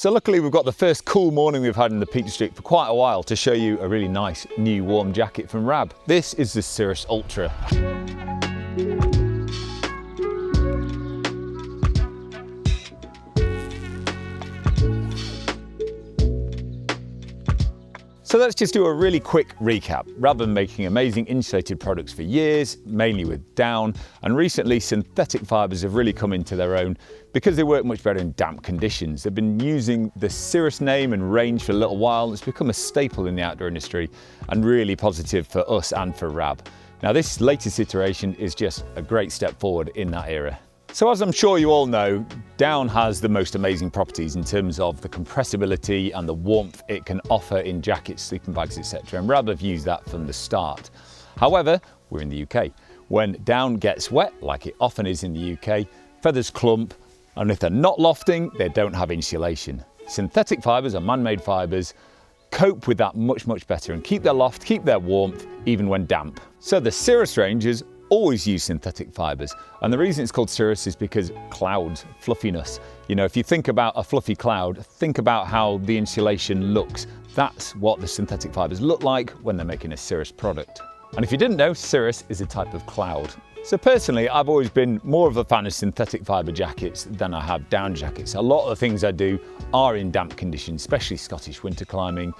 So luckily we've got the first cool morning we've had in the Peak District for quite a while to show you a really nice new warm jacket from Rab. This is the Cirrus Ultra. So let's just do a really quick recap. Rab have been making amazing insulated products for years, mainly with down, and recently synthetic fibres have really come into their own because they work much better in damp conditions. They've been using the Cirrus name and range for a little while, and it's become a staple in the outdoor industry and really positive for us and for Rab. Now this latest iteration is just a great step forward in that era. So as I'm sure you all know, down has the most amazing properties in terms of the compressibility and the warmth it can offer in jackets, sleeping bags, etc. And Rab have used that from the start. However, we're in the UK. When down gets wet, like it often is in the UK, feathers clump, and if they're not lofting, they don't have insulation. Synthetic fibres or man-made fibres cope with that much better and keep their loft, keep their warmth, even when damp. So the Cirrus range is always use synthetic fibres, and the reason it's called Cirrus is because clouds, fluffiness. You know, if you think about a fluffy cloud, think about how the insulation looks. That's what the synthetic fibres look like when they're making a Cirrus product. And if you didn't know, Cirrus is a type of cloud. So personally, I've always been more of a fan of synthetic fibre jackets than I have down jackets. A lot of the things I do are in damp conditions, especially Scottish winter climbing,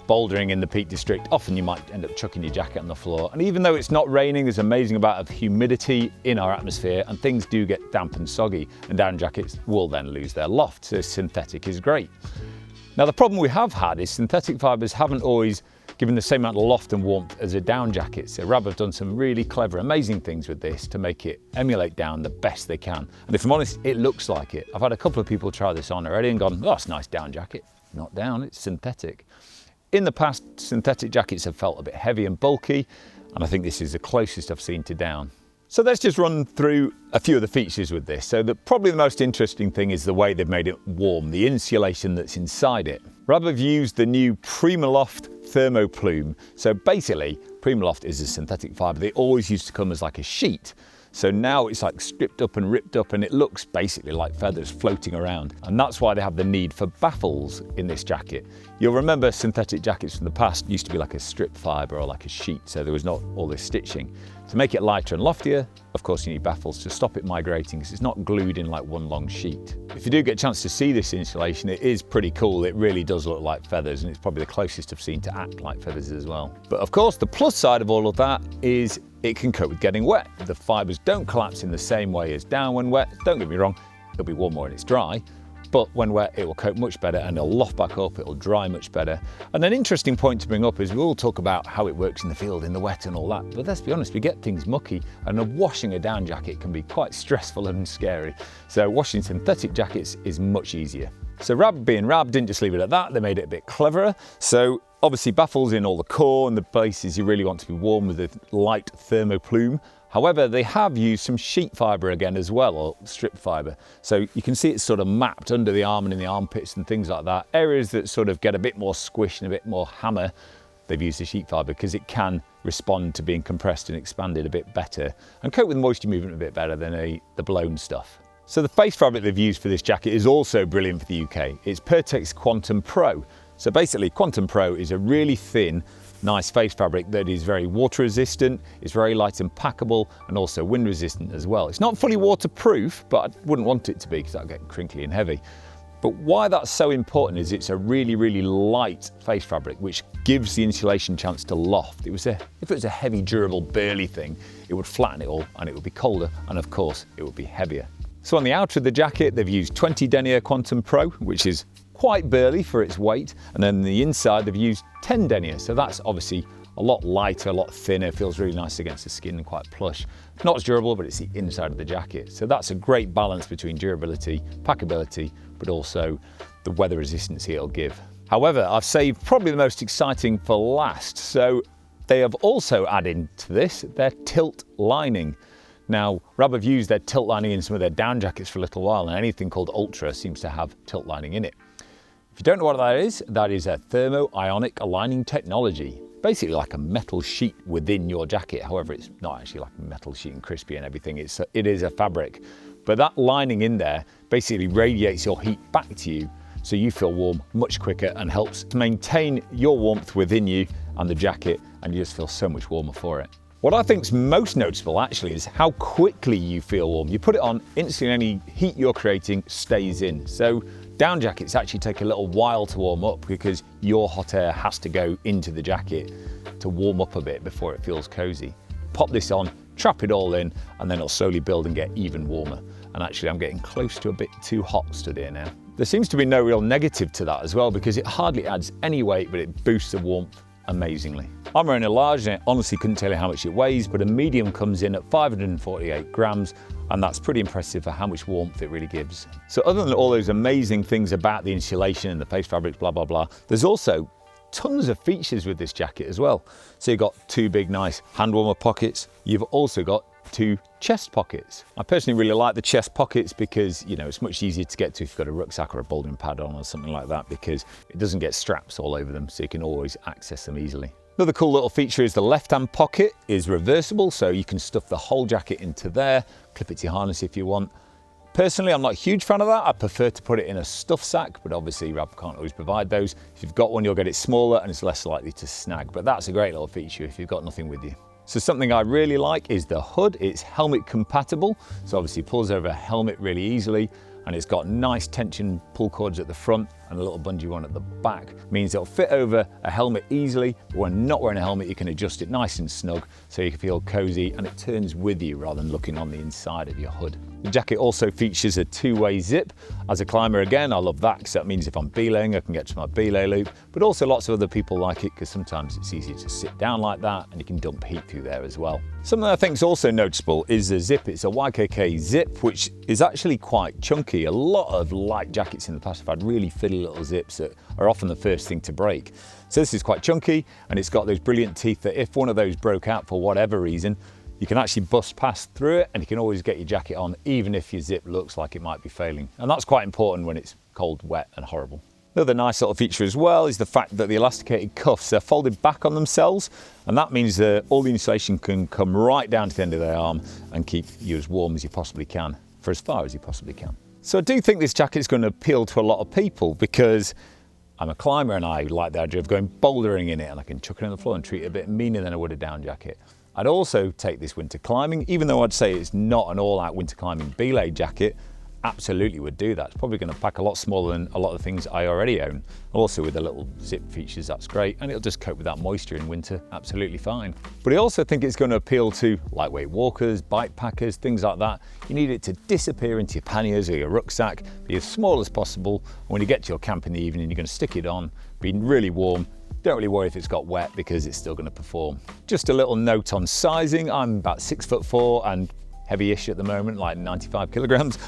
bouldering in the Peak District. Often you might end up chucking your jacket on the floor. And even though it's not raining, there's an amazing amount of humidity in our atmosphere and things do get damp and soggy, and down jackets will then lose their loft. So synthetic is great. Now the problem we have had is synthetic fibres haven't always given the same amount of loft and warmth as a down jacket. So Rab have done some really clever, amazing things with this to make it emulate down the best they can. And if I'm honest, it looks like it. I've had a couple of people try this on already and gone, oh, it's a nice down jacket. Not down, it's synthetic. In the past, synthetic jackets have felt a bit heavy and bulky, and I think this is the closest I've seen to down. So let's just run through a few of the features with this. So probably the most interesting thing is the way they've made it warm, the insulation that's inside it. Rab have used the new Primaloft Thermoplume. So basically, Primaloft is a synthetic fibre. They always used to come as like a sheet. So now it's like stripped up and ripped up, and it looks basically like feathers floating around. And that's why they have the need for baffles in this jacket. You'll remember synthetic jackets from the past used to be like a strip fibre or like a sheet, so there was not all this stitching. To make it lighter and loftier, of course you need baffles to stop it migrating because it's not glued in like one long sheet. If you do get a chance to see this insulation, it is pretty cool. It really does look like feathers, and it's probably the closest I've seen to act like feathers as well. But of course the plus side of all of that is it can cope with getting wet. The fibres don't collapse in the same way as down when wet. Don't get me wrong, it'll be warmer when it's dry, but when wet it will cope much better and it'll loft back up, it'll dry much better. And an interesting point to bring up is we all talk about how it works in the field, in the wet and all that, but let's be honest, we get things mucky, and washing a down jacket can be quite stressful and scary. So washing synthetic jackets is much easier. So Rab being Rab didn't just leave it at that, they made it a bit cleverer. So obviously baffles in all the core and the places you really want to be warm with a light thermoplume. However, they have used some sheet fibre again as well, or strip fibre. So you can see it's sort of mapped under the arm and in the armpits and things like that. Areas that sort of get a bit more squish and a bit more hammer, they've used the sheet fibre because it can respond to being compressed and expanded a bit better and cope with moisture movement a bit better than the blown stuff. So the face fabric they've used for this jacket is also brilliant for the UK. It's Pertex Quantum Pro. So basically Quantum Pro is a really thin, nice face fabric that is very water resistant, it's very light and packable, and also wind resistant as well. It's not fully waterproof, but I wouldn't want it to be because that'll get crinkly and heavy. But why that's so important is it's a really light face fabric which gives the insulation chance to loft. If it was a heavy, durable, burly thing, it would flatten it all and it would be colder, and of course it would be heavier. So on the outer of the jacket they've used 20 denier Quantum Pro, which is quite burly for its weight, and then the inside they've used 10 denier, so that's obviously a lot lighter, a lot thinner, feels really nice against the skin and quite plush. Not as durable, but it's the inside of the jacket. So that's a great balance between durability, packability, but also the weather resistance it'll give. However, I've saved probably the most exciting for last. So they have also added to this their tilt lining. Now, Rab have used their tilt lining in some of their down jackets for a little while, and anything called Ultra seems to have tilt lining in it. If you don't know what that is a thermo-ionic aligning technology. Basically like a metal sheet within your jacket. However, it's not actually like a metal sheet and crispy and everything. It is a fabric. But that lining in there basically radiates your heat back to you. so you feel warm much quicker and helps to maintain your warmth within you and the jacket, and you just feel so much warmer for it. What I think is most noticeable actually is how quickly you feel warm. You put it on, instantly any heat you're creating stays in. So down jackets actually take a little while to warm up because your hot air has to go into the jacket to warm up a bit before it feels cozy. Pop this on, trap it all in, and then it'll slowly build and get even warmer. And actually I'm getting close to a bit too hot stood here now. There seems to be no real negative to that as well because it hardly adds any weight, but it boosts the warmth amazingly. I'm wearing a large and I honestly couldn't tell you how much it weighs, but a medium comes in at 548 grams, and that's pretty impressive for how much warmth it really gives. So other than all those amazing things about the insulation and the face fabrics, blah, blah, blah, there's also tons of features with this jacket as well. So you've got two big nice hand warmer pockets. You've also got two chest pockets. I personally really like the chest pockets because, you know, it's much easier to get to if you've got a rucksack or a bouldering pad on or something like that, because it doesn't get straps all over them, so you can always access them easily. Another cool little feature is the left-hand pocket is reversible, so you can stuff the whole jacket into there, clip it to your harness if you want. Personally, I'm not a huge fan of that. I prefer to put it in a stuff sack, but obviously Rab can't always provide those. If you've got one, you'll get it smaller and it's less likely to snag, but that's a great little feature if you've got nothing with you. So something I really like is the hood. It's helmet compatible, so obviously it pulls over a helmet really easily, and it's got nice tension pull cords at the front and a little bungee one at the back. Means it'll fit over a helmet easily, but when not wearing a helmet, you can adjust it nice and snug so you can feel cozy, and it turns with you rather than looking on the inside of your hood. The jacket also features a two-way zip. As a climber, again, I love that because that means if I'm belaying, I can get to my belay loop, but also lots of other people like it because sometimes it's easier to sit down like that and you can dump heat through there as well. Something I think is also noticeable is the zip. It's a YKK zip, which is actually quite chunky. A lot of light jackets in the past have had really fiddly little zips that are often the first thing to break. So this is quite chunky, and it's got those brilliant teeth that if one of those broke out for whatever reason, you can actually bust past through it and you can always get your jacket on even if your zip looks like it might be failing. And that's quite important when it's cold, wet and horrible. Another nice little feature as well is the fact that the elasticated cuffs are folded back on themselves, and that means that all the insulation can come right down to the end of the arm and keep you as warm as you possibly can for as far as you possibly can. So I do think this jacket is going to appeal to a lot of people because I'm a climber and I like the idea of going bouldering in it, and I can chuck it on the floor and treat it a bit meaner than I would a down jacket. I'd also take this winter climbing, even though I'd say it's not an all-out winter climbing belay jacket. Absolutely would do that. It's probably going to pack a lot smaller than a lot of the things I already own. Also with the little zip features, that's great, and it'll just cope with that moisture in winter absolutely fine. But I also think it's going to appeal to lightweight walkers, bike packers, things like that. You need it to disappear into your panniers or your rucksack, be as small as possible. When you get to your camp in the evening, you're going to stick it on, be really warm. Don't really worry if it's got wet because it's still going to perform. Just a little note on sizing. I'm about 6'4" and heavy-ish at the moment, like 95 kilograms.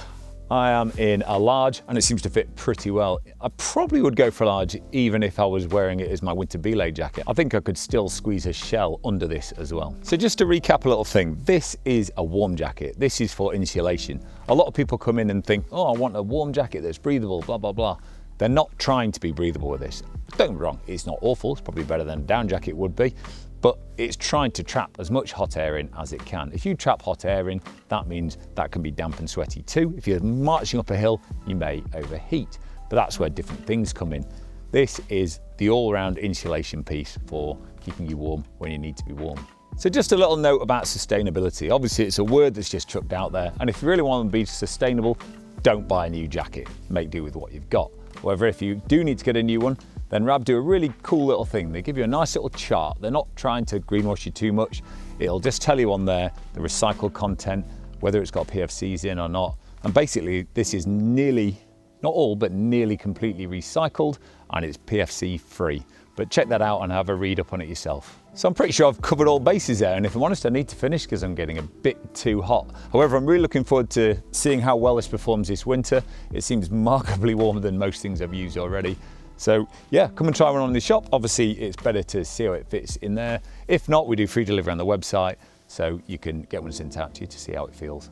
I am in a large and it seems to fit pretty well. I probably would go for a large even if I was wearing it as my winter belay jacket. I think I could still squeeze a shell under this as well. So just to recap a little thing, this is a warm jacket. This is for insulation. A lot of people come in and think, oh, I want a warm jacket that's breathable, blah, blah, blah. They're not trying to be breathable with this. Don't get me wrong, it's not awful. It's probably better than a down jacket would be, but it's trying to trap as much hot air in as it can. If you trap hot air in, that means that can be damp and sweaty too. If you're marching up a hill, you may overheat, but that's where different things come in. This is the all-round insulation piece for keeping you warm when you need to be warm. So just a little note about sustainability. Obviously it's a word that's just chucked out there, and if you really want to be sustainable, don't buy a new jacket. Make do with what you've got. However, if you do need to get a new one, then Rab do a really cool little thing. They give you a nice little chart. They're not trying to greenwash you too much. It'll just tell you on there the recycled content, whether it's got PFCs in or not. And basically this is nearly, not all, but nearly completely recycled, and it's PFC free. But check that out and have a read up on it yourself. So I'm pretty sure I've covered all bases there, and if I'm honest, I need to finish because I'm getting a bit too hot. However, I'm really looking forward to seeing how well this performs this winter. It seems markedly warmer than most things I've used already. So yeah, come and try one on in the shop. Obviously, it's better to see how it fits in there. If not, we do free delivery on the website, so you can get one sent out to you to see how it feels.